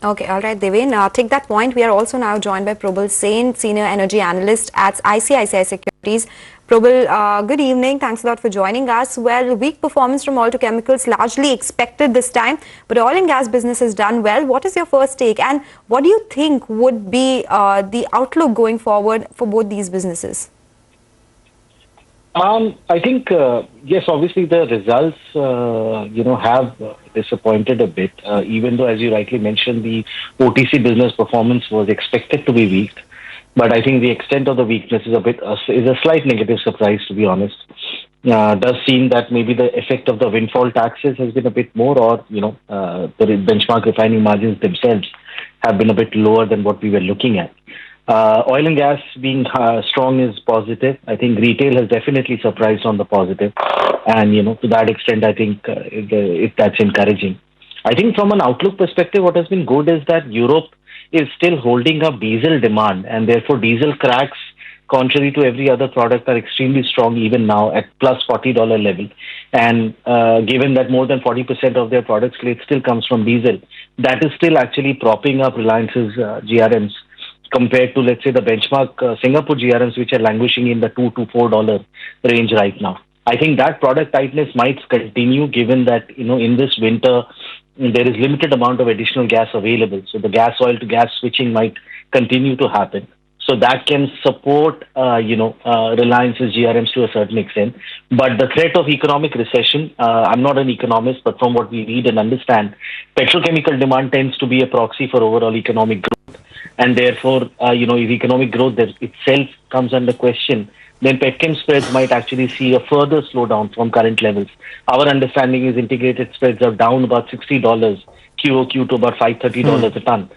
Okay, all right, Devin. Take that point. We are also now joined by Probal Sen, Senior Energy Analyst at ICICI Securities. Probal, good evening. Thanks a lot for joining us. Well, weak performance from oil to chemicals largely expected this time, but oil and gas business has done well. What is your first take, and what do you think would be the outlook going forward for both these businesses? I think, yes, obviously the results, have disappointed a bit, even though, as you rightly mentioned, the OTC business performance was expected to be weak. But I think the extent of the weakness is a slight negative surprise, to be honest. Does seem that maybe the effect of the windfall taxes has been a bit more, or, the benchmark refining margins themselves have been a bit lower than what we were looking at. Oil and gas being strong is positive. I think retail has definitely surprised on the positive. And, to that extent, I think that's encouraging. I think from an outlook perspective, what has been good is that Europe is still holding up diesel demand, and therefore diesel cracks, contrary to every other product, are extremely strong even now at plus $40 level. And given that more than 40% of their product slate still comes from diesel, that is still actually propping up Reliance's GRMs, compared to, let's say, the benchmark Singapore GRMs, which are languishing in the $2 to $4 range right now. I think that product tightness might continue, given that, in this winter, there is limited amount of additional gas available. So the gas oil to gas switching might continue to happen. So that can support, Reliance's GRMs to a certain extent. But the threat of economic recession, I'm not an economist, but from what we read and understand, petrochemical demand tends to be a proxy for overall economic growth. And therefore, if economic growth itself comes under question, then petchem spreads might actually see a further slowdown from current levels. Our understanding is integrated spreads are down about $60 QOQ to about $530 a ton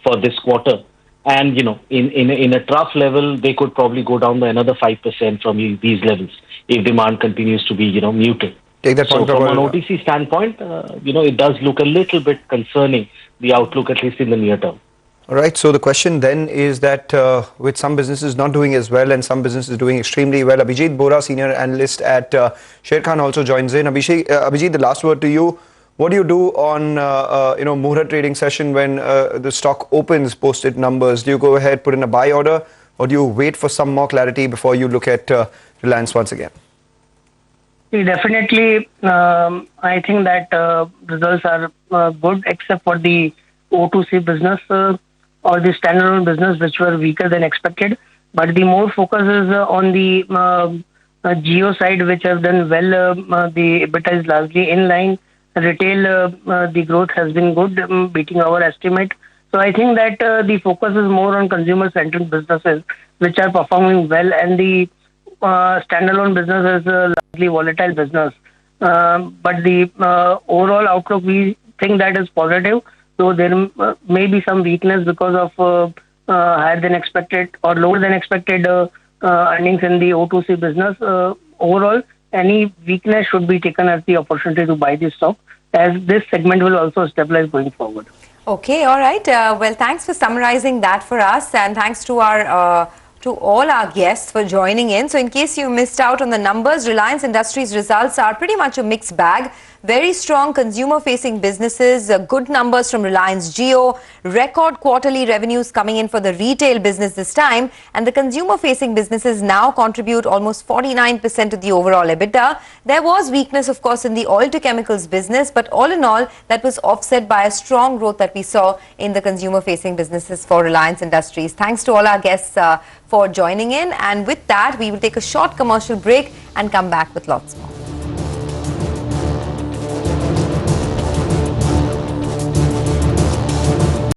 for this quarter. And, in a trough level, they could probably go down by another 5% from these levels if demand continues to be, muted. Take that point, so from an OTC standpoint, it does look a little bit concerning, the outlook, at least in the near term. All right. So the question then is that with some businesses not doing as well and some businesses doing extremely well, Abhijit Bora, Senior Analyst at Sharekhan, also joins in. Abhijit, the last word to you. What do you do on, Muhurat trading session when the stock opens posted numbers? Do you go ahead, put in a buy order, or do you wait for some more clarity before you look at Reliance once again? Definitely, I think that results are good, except for the O2C business or the standalone business, which were weaker than expected. But the more focus is on the Geo side, which have done well. The EBITDA is largely in line. Retail, the growth has been good, beating our estimate. So I think that the focus is more on consumer-centric businesses, which are performing well, and the standalone business is a largely volatile business. But the overall outlook, we think that is positive. So there may be some weakness because of higher than expected or lower than expected earnings in the O2C business. Overall, any weakness should be taken as the opportunity to buy this stock, as this segment will also stabilize going forward. Okay, all right. Well, thanks for summarizing that for us, and thanks to our to all our guests for joining in. So in case you missed out on the numbers, Reliance Industries results are pretty much a mixed bag. Very strong consumer-facing businesses, good numbers from Reliance Jio, record quarterly revenues coming in for the retail business this time, and the consumer-facing businesses now contribute almost 49% of the overall EBITDA. There was weakness, of course, in the oil-to-chemicals business, but all in all, that was offset by a strong growth that we saw in the consumer-facing businesses for Reliance Industries. Thanks to all our guests for joining in, and with that, we will take a short commercial break and come back with lots more.